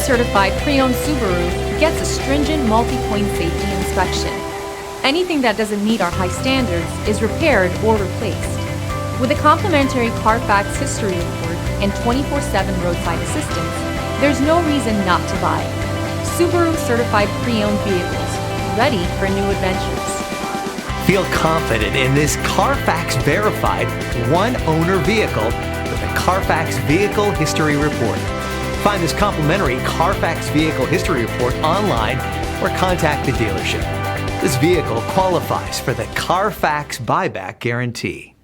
certified pre-owned Subaru gets a stringent multi-point safety inspection. Anything that doesn't meet our high standards is repaired or replaced. With a complimentary Carfax history report and 24/7 roadside assistance, there's no reason not to buy. Subaru certified pre-owned vehicles, ready for new adventures. Feel confident in this Carfax verified one-owner vehicle with a Carfax Vehicle History Report. Find this complimentary Carfax Vehicle History Report online or contact the dealership. This vehicle qualifies for the Carfax Buyback Guarantee.